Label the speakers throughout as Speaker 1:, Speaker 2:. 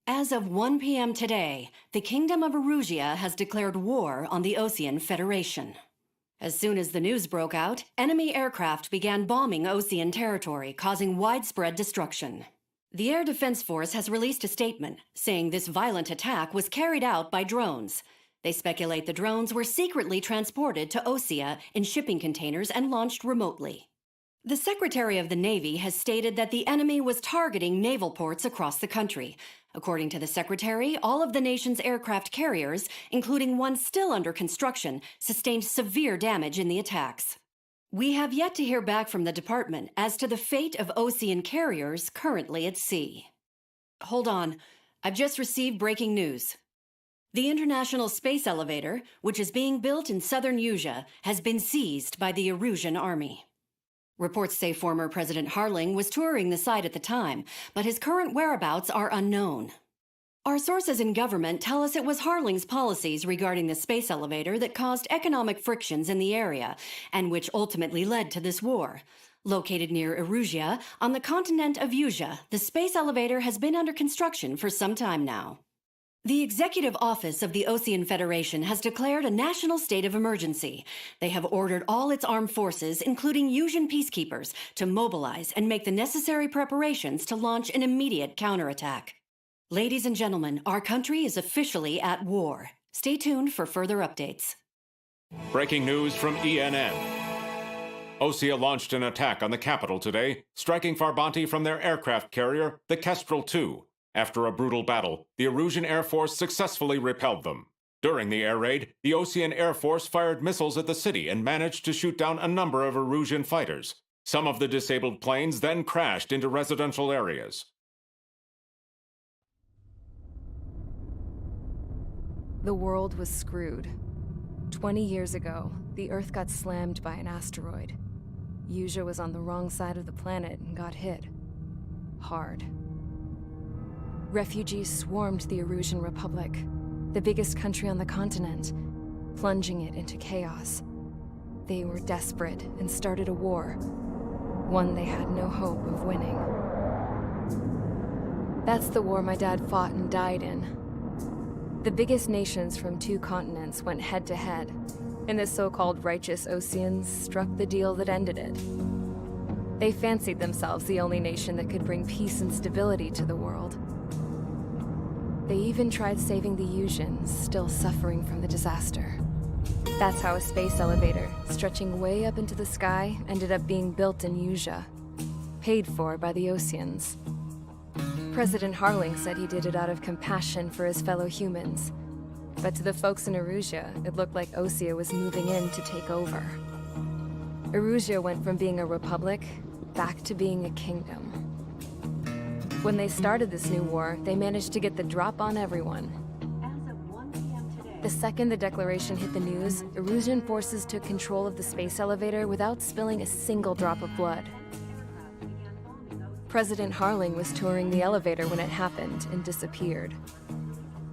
Speaker 1: As of 1 p.m. today, the Kingdom of Erusia has declared war on the Osean Federation. As soon as the news broke out, enemy aircraft began bombing Osean territory, causing widespread destruction. The Air Defense Force has released a statement saying this violent attack was carried out by drones. They speculate the drones were secretly transported to Osea in shipping containers and launched remotely. The Secretary of the Navy has stated that the enemy was targeting naval ports across the country. According to the Secretary, all of the nation's aircraft carriers, including one still under construction, sustained severe damage in the attacks. We have yet to hear back from the department as to the fate of Osean carriers currently at sea. Hold on, I've just received breaking news. The International Space Elevator, which is being built in southern Usea, has been seized by the Erusian army. Reports say former President Harling was touring the site at the time, but his current whereabouts are unknown. Our sources in government tell us it was Harling's policies regarding the space elevator that caused economic frictions in the area, and which ultimately led to this war. Located near Erusia, on the continent of Usea, the space elevator has been under construction for some time now. The Executive Office of the Osean Federation has declared a national state of emergency. They have ordered all its armed forces, including Usian peacekeepers, to mobilize and make the necessary preparations to launch an immediate counterattack. Ladies and gentlemen, our country is officially at war. Stay tuned for further updates.
Speaker 2: Breaking news from ENN. Osea launched an attack on the capital today, striking Farbanti from their aircraft carrier, the Kestrel II. After a brutal battle, the Erusian Air Force successfully repelled them. During the air raid, the Osean Air Force fired missiles at the city and managed to shoot down a number of Erusian fighters. Some of the disabled planes then crashed into residential areas.
Speaker 3: The world was screwed. 20 years ago, the Earth got slammed by an asteroid. Usea was on the wrong side of the planet and got hit. Hard. Refugees swarmed the Erusian Republic, the biggest country on the continent, plunging it into chaos. They were desperate and started a war, one they had no hope of winning. That's the war my dad fought and died in. The biggest nations from 2 continents went head-to-head, and the so-called righteous Oseans struck the deal that ended it. They fancied themselves the only nation that could bring peace and stability to the world. They even tried saving the Usians, still suffering from the disaster. That's how a space elevator, stretching way up into the sky, ended up being built in Usea, paid for by the Oseans. President Harling said he did it out of compassion for his fellow humans. But to the folks in Erusia, it looked like Osea was moving in to take over. Erusia went from being a republic back to being a kingdom. When they started this new war, they managed to get the drop on everyone.
Speaker 1: As of 1 p.m. today,
Speaker 3: The second the declaration hit the news, Erusian forces took control of the space elevator without spilling a single drop of blood. President Harling was touring the elevator when it happened and disappeared.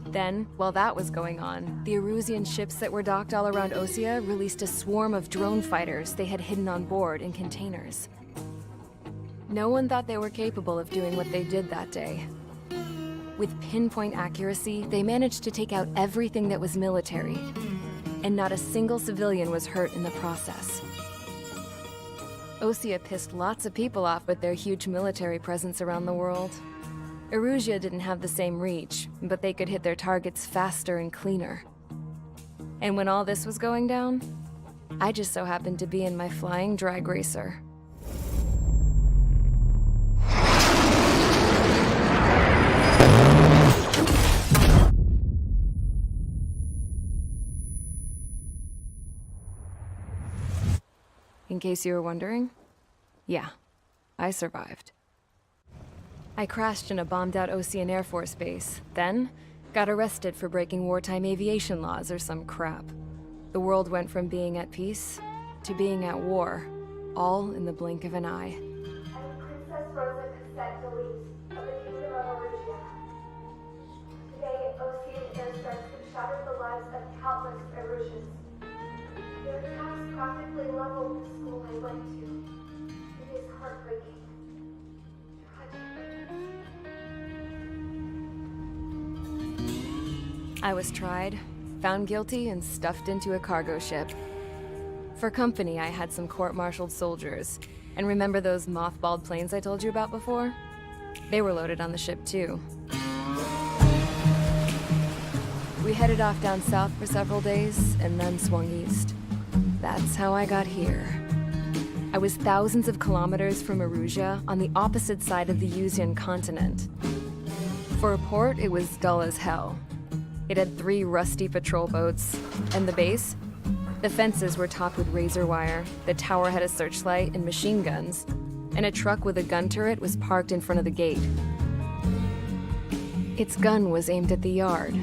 Speaker 3: Then, while that was going on, the Erusian ships that were docked all around Osea released a swarm of drone fighters they had hidden on board in containers. No one thought they were capable of doing what they did that day. With pinpoint accuracy, they managed to take out everything that was military, and not a single civilian was hurt in the process. Osea pissed lots of people off with their huge military presence around the world. Erusia didn't have the same reach, but they could hit their targets faster and cleaner. And when all this was going down, I just so happened to be in my flying drag racer. In case you were wondering, yeah, I survived. I crashed in a bombed-out Osean Air Force base, then got arrested for breaking wartime aviation laws or some crap. The world went from being at peace to being at war, all in the blink of an eye.
Speaker 4: I'm Princess Rosa Cassette Delete of the Kingdom of Erusia. Today, Osean airstrikes have shattered the lives of countless Erusians. Their attacks practically leveled the school I went to. It is heartbreaking. Tragic.
Speaker 3: I was tried, found guilty, and stuffed into a cargo ship. For company, I had some court-martialed soldiers. And remember those mothballed planes I told you about before? They were loaded on the ship too. We headed off down south for several days, and then swung east. That's how I got here. I was thousands of kilometers from Erusia, on the opposite side of the Yuzian continent. For a port, it was dull as hell. It had 3 rusty patrol boats, and the base? The fences were topped with razor wire, the tower had a searchlight and machine guns, and a truck with a gun turret was parked in front of the gate. Its gun was aimed at the yard.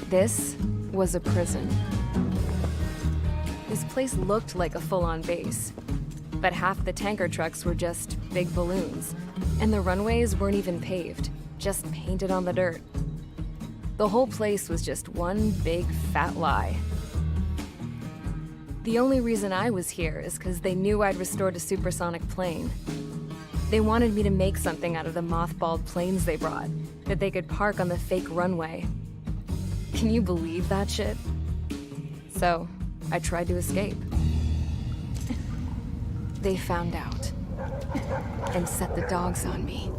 Speaker 3: This was a prison. This place looked like a full-on base, but half the tanker trucks were just big balloons, and the runways weren't even paved, just painted on the dirt. The whole place was just one big fat lie. The only reason I was here is because they knew I'd restored a supersonic plane. They wanted me to make something out of the mothballed planes they brought, that they could park on the fake runway. Can you believe that shit? So, I tried to escape. They found out, and set the dogs on me.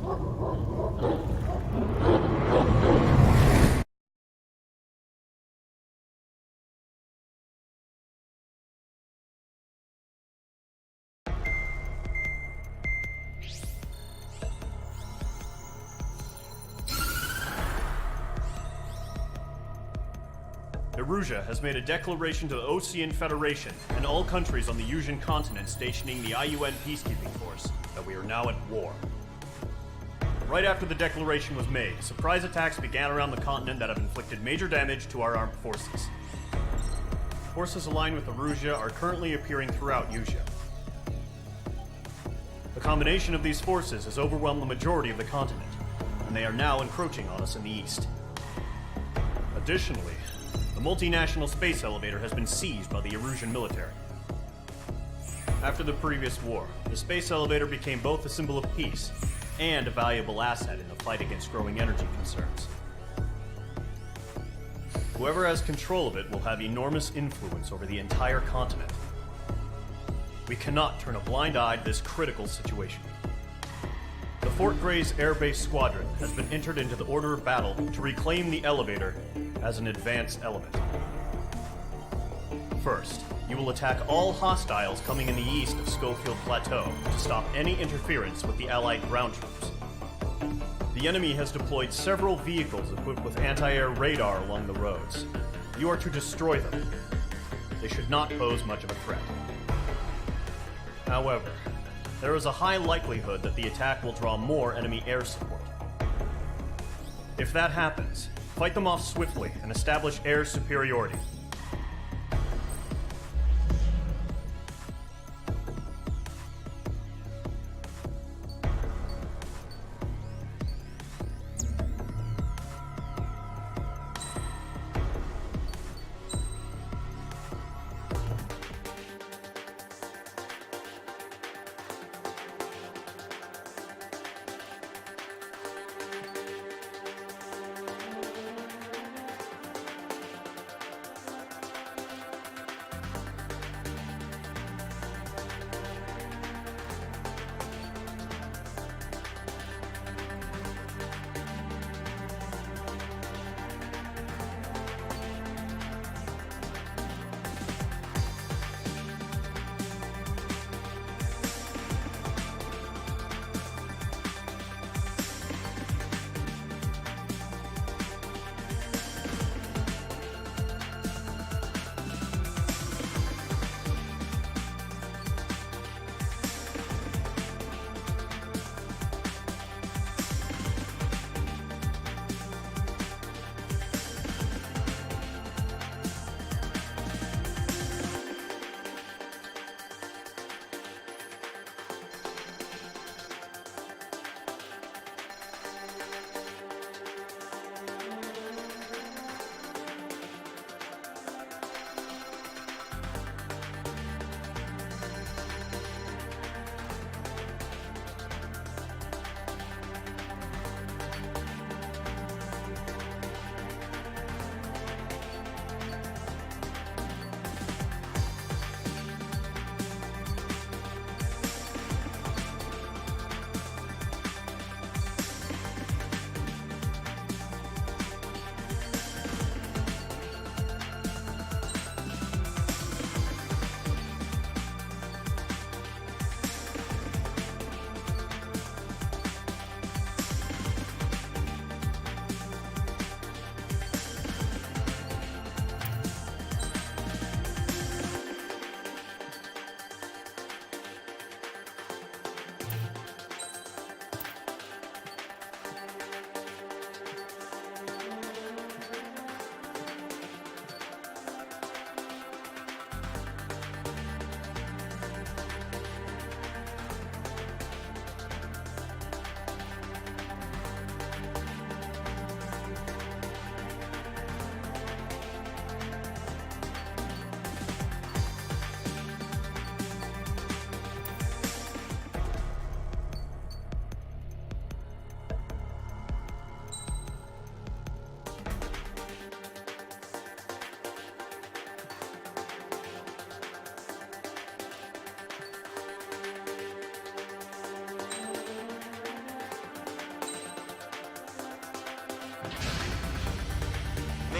Speaker 5: Erusia has made a declaration to the Osean Federation and all countries on the Yuzian continent stationing the IUN peacekeeping force that we are now at war. Right after the declaration was made, surprise attacks began around the continent that have inflicted major damage to our armed forces. Forces aligned with Erusia are currently appearing throughout Yusia. The combination of these forces has overwhelmed the majority of the continent, and they are now encroaching on us in the east. Additionally, the multinational space elevator has been seized by the Erusian military. After the previous war, the space elevator became both a symbol of peace and a valuable asset in the fight against growing energy concerns. Whoever has control of it will have enormous influence over the entire continent. We cannot turn a blind eye to this critical situation. The Fort Gray's Air Base Squadron has been entered into the order of battle to reclaim the elevator as an advance element. First, you will attack all hostiles coming in the east of Schofield Plateau to stop any interference with the Allied ground troops. The enemy has deployed several vehicles equipped with anti-air radar along the roads. You are to destroy them. They should not pose much of a threat. However, there is a high likelihood that the attack will draw more enemy air support. If that happens, fight them off swiftly and establish air superiority.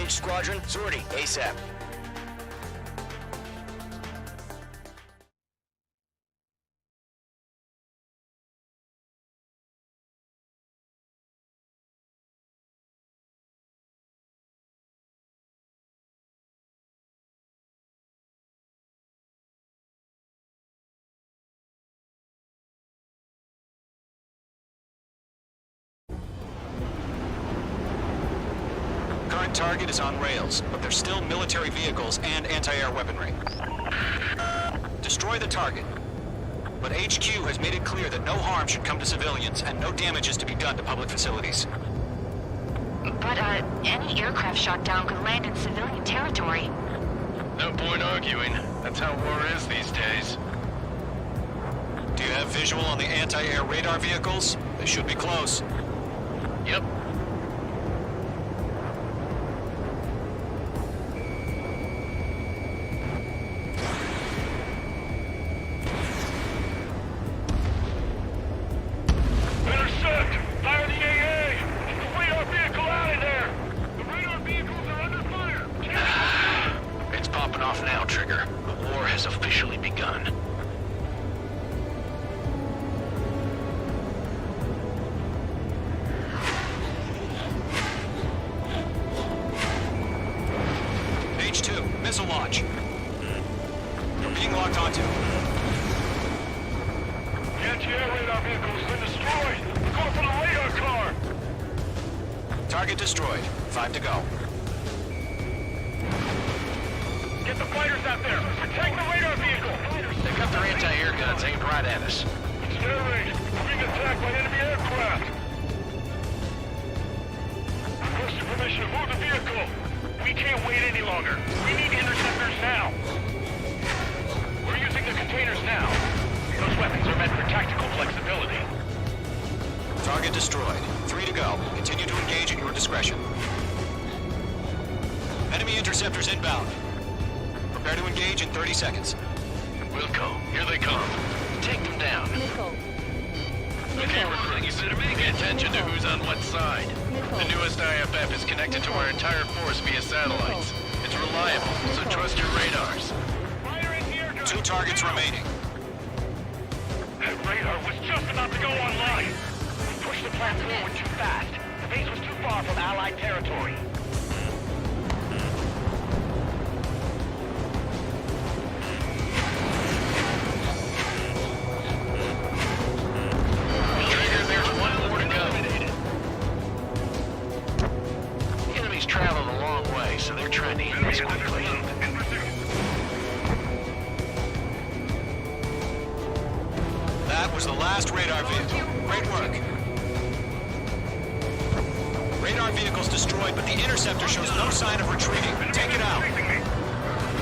Speaker 6: Engage squadron. Sortie, ASAP.
Speaker 7: Current target is on rails, but there's still military vehicles and anti-air weaponry. Destroy the target. But HQ has made it clear that no harm should come to civilians and no damage is to be done to public facilities.
Speaker 8: But, any aircraft shot down could land in civilian territory.
Speaker 9: No point arguing. That's how war is these days.
Speaker 7: Do you have visual on the anti-air radar vehicles? They should be close.
Speaker 9: Yep.
Speaker 10: Intercept! Fire the AA! Get the radar vehicle out of there! The radar vehicles are under fire!
Speaker 9: It's popping off now, Trigger. The war has officially begun.
Speaker 7: H2, missile launch. We're being locked onto.
Speaker 10: The anti-air radar vehicle's been destroyed! Go for the radar car!
Speaker 7: Target destroyed. 5 to go.
Speaker 10: Get the fighters out there! Protect the radar vehicle!
Speaker 9: They got their anti-air guns aimed right at us.
Speaker 10: It's air raid! We're being attacked by enemy aircraft! Requesting permission to move the vehicle! We can't wait any longer! We need interceptors now! We're using the containers now! Those weapons are meant for tactical flexibility.
Speaker 7: Target destroyed. 3 to go. Continue to engage at your discretion. Enemy interceptors inbound. Prepare to engage in 30 seconds.
Speaker 9: Wilco, here they come. Take them down. Okay, recruiting, you better pay attention to who's on what side. The newest IFF is connected to our entire force via satellites. It's reliable, so trust your radars.
Speaker 10: Firing here,
Speaker 7: 2 targets remaining.
Speaker 10: That radar was just about to go online. We pushed the plan forward too fast. The base was too far from Allied territory.
Speaker 9: Trigger, there's one more to go. The enemy's traveled a long way, so they're trying to end this quickly.
Speaker 7: That was the last radar vehicle. Great work. Radar vehicle's destroyed, but the interceptor shows no sign of retreating. Take it out.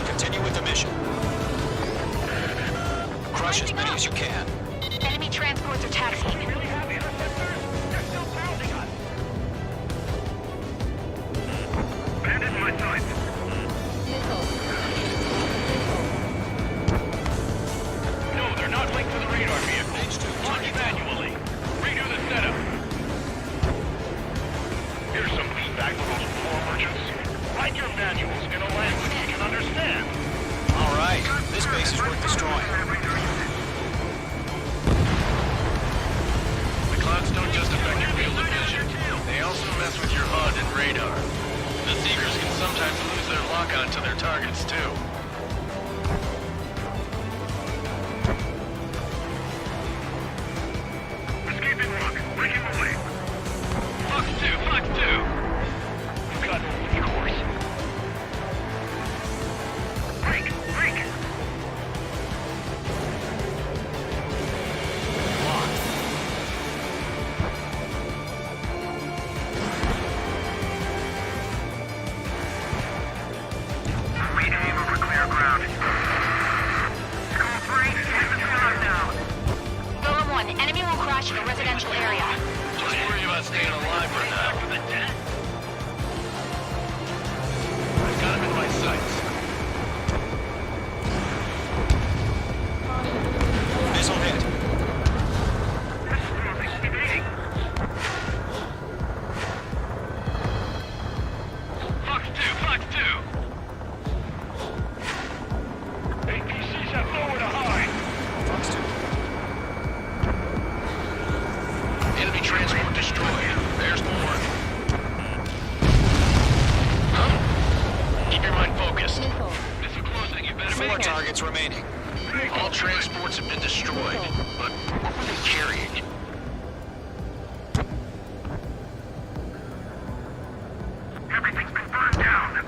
Speaker 7: Continue with the mission. Crush as many as you can.
Speaker 8: Enemy transports are taxiing.
Speaker 10: Really have interceptors? They're still pounding us. Bandit in my sight. No, they're not linked to the radar vehicle. Launch manually. Redo the setup. Here's some feedback for those floor merchants. Write your manuals in a language we can understand.
Speaker 7: All right. This base is worth destroying.
Speaker 9: The clouds don't just affect your field of vision. They also mess with your HUD and radar. The Seekers can sometimes lose their lock-on to their targets, too.
Speaker 10: Escaping rock. Breaking away. Fox 2, Fox 2. We've got no course. Break, break. Rename over clear ground. Call 3, hit the ground now.
Speaker 8: Golem 1, enemy will crash in a residential area.
Speaker 9: Just worry about staying alive for now. I've got him in my sights.
Speaker 7: Missile hit.
Speaker 10: Fox 2,
Speaker 9: destroyed. There's more. Huh? Keep your mind focused. Missile closing, you better
Speaker 7: 4
Speaker 9: make it.
Speaker 7: targets remaining.
Speaker 9: All transports have been destroyed, but what were they carrying?
Speaker 10: Everything's been burned down.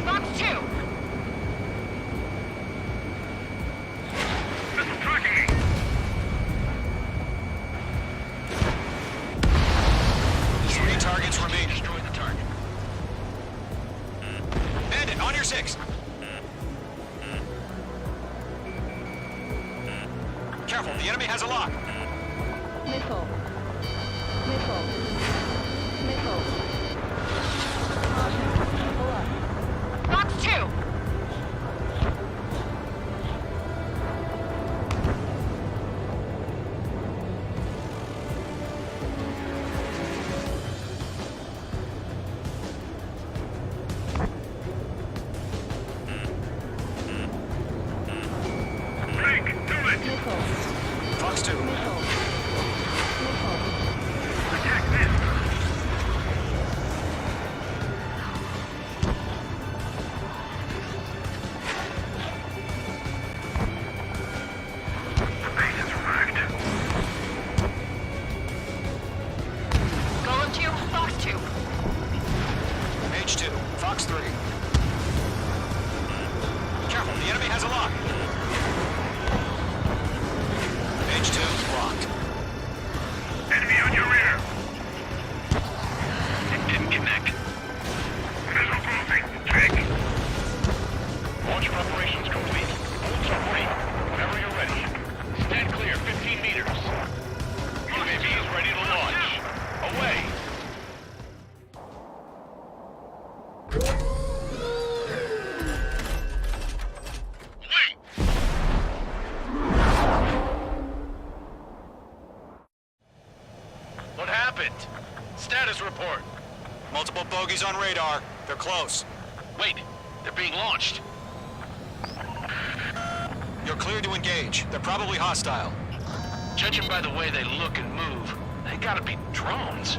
Speaker 8: Fox 2!
Speaker 10: Missile tracking.
Speaker 7: 3 targets remaining.
Speaker 9: Destroy the target.
Speaker 7: Bandit, on your 6. Careful, the enemy has a lock.
Speaker 3: Missile. Missile. Missile. Pull up.
Speaker 8: Fox 2!
Speaker 10: Frank, do it.
Speaker 3: Missile.
Speaker 7: Fox 2.
Speaker 3: Missile. Missile.
Speaker 10: Attack this. The base is wrecked.
Speaker 8: Golem 2, Fox 2.
Speaker 7: H2. Fox 3. Careful, the enemy has a lock. H2 locked.
Speaker 10: Enemy on your rear.
Speaker 9: It didn't connect.
Speaker 10: Missile closing. Check.
Speaker 9: Launch preparations complete. Hold submarine. Whenever you're ready. Stand clear, 15 meters. UAV is ready to launch. Away!
Speaker 10: Wait.
Speaker 9: What happened? Status report.
Speaker 7: Multiple bogies on radar. They're close.
Speaker 9: Wait, they're being launched.
Speaker 7: You're cleared to engage. They're probably hostile.
Speaker 9: Judging by the way they look and move, they gotta be drones.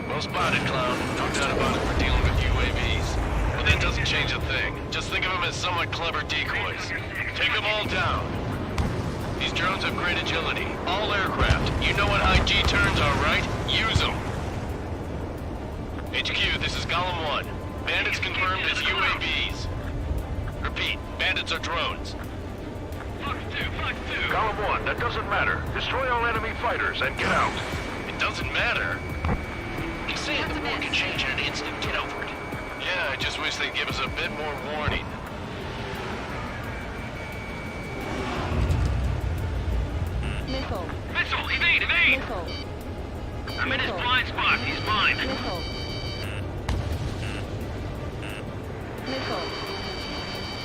Speaker 9: Well spotted, Clown. No doubt about it, we're dealing with UAVs. But that doesn't change a thing. Just think of them as somewhat clever decoys. Take them all down. These drones have great agility. All aircraft. You know what high G turns are, right? Use them. HQ, this is Golem 1. Bandits confirmed as UAVs. Repeat, bandits are drones.
Speaker 10: Fox 2. Fox 2.
Speaker 9: Golem 1, that doesn't matter. Destroy all enemy fighters and get out. It doesn't matter? Keep saying the war can change in an instant. Get over it. Yeah, I just wish they'd give us a bit more warning.
Speaker 3: Missile.
Speaker 10: Missile, evade, evade.
Speaker 3: Missile.
Speaker 10: I'm in his blind spot. He's mine.
Speaker 3: Missile. Missile.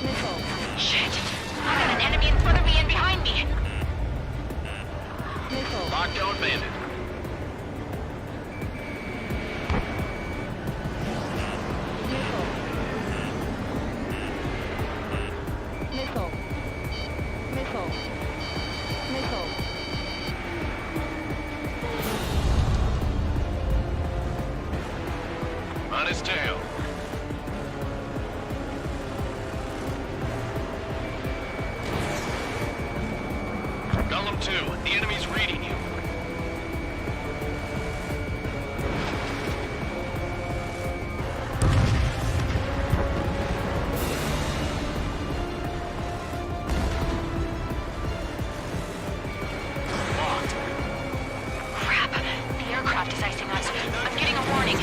Speaker 3: Missile.
Speaker 8: Shit! I got an enemy in front of me and behind me!
Speaker 3: Missile.
Speaker 9: Lockdown bandit.
Speaker 3: Missile. Missile. Missile.
Speaker 9: On his tail. Golem 2, the enemy's reading you.
Speaker 8: Crap! The aircraft is icing us. I'm getting a warning.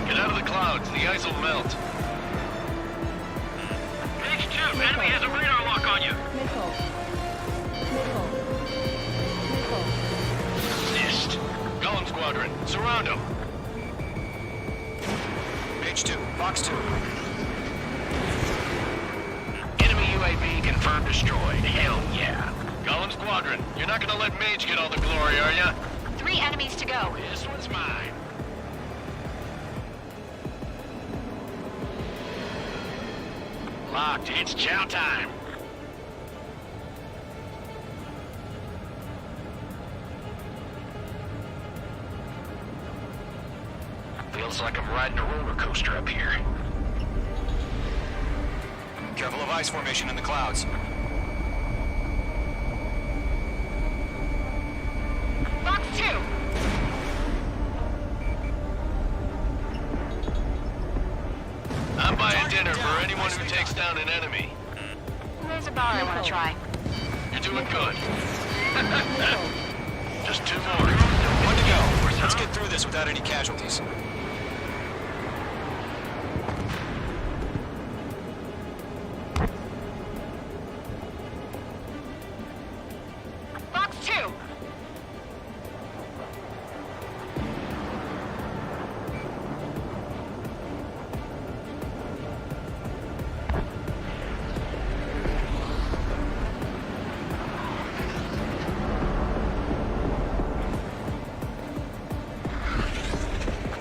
Speaker 9: Get out of the clouds, the ice will melt.
Speaker 10: H2, enemy has a radar lock on you.
Speaker 3: Missile. Missile. Missile.
Speaker 9: Missed. Golem Squadron, surround them.
Speaker 7: H2. Fox 2.
Speaker 9: Enemy UAV confirmed destroyed. Hell yeah. Golem Squadron, you're not gonna let Mage get all the glory, are ya?
Speaker 8: 3 enemies to go.
Speaker 9: This one's mine. Locked. It's chow time.
Speaker 6: Feels like I'm riding a roller coaster up here.
Speaker 7: Careful of ice formation in the clouds.
Speaker 8: Fox 2!
Speaker 9: I'm buying dinner for anyone who takes down an enemy.
Speaker 8: There's a bar I want to try.
Speaker 9: You're doing good. Just 2 more.
Speaker 7: One to go. Let's get through this without any casualties.
Speaker 8: Fox 2!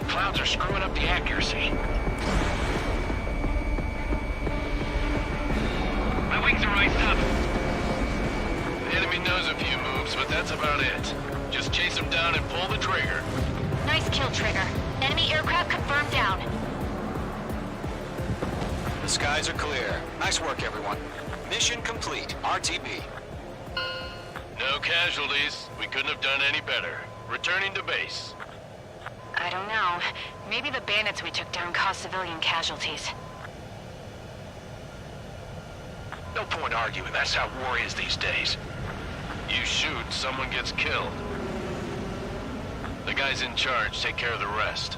Speaker 9: Clouds are screwing up the accuracy.
Speaker 10: My wings are iced up.
Speaker 9: The enemy knows a few moves, but that's about it. Just chase them down and pull the trigger.
Speaker 8: Nice kill, Trigger. Enemy aircraft confirmed down.
Speaker 7: The skies are clear. Nice work, everyone. Mission complete. RTB.
Speaker 9: No casualties. We couldn't have done any better. Returning to base.
Speaker 8: I don't know. Maybe the bandits we took down caused civilian casualties.
Speaker 9: No point arguing. That's how war is these days. You shoot, someone gets killed. The guys in charge take care of the rest.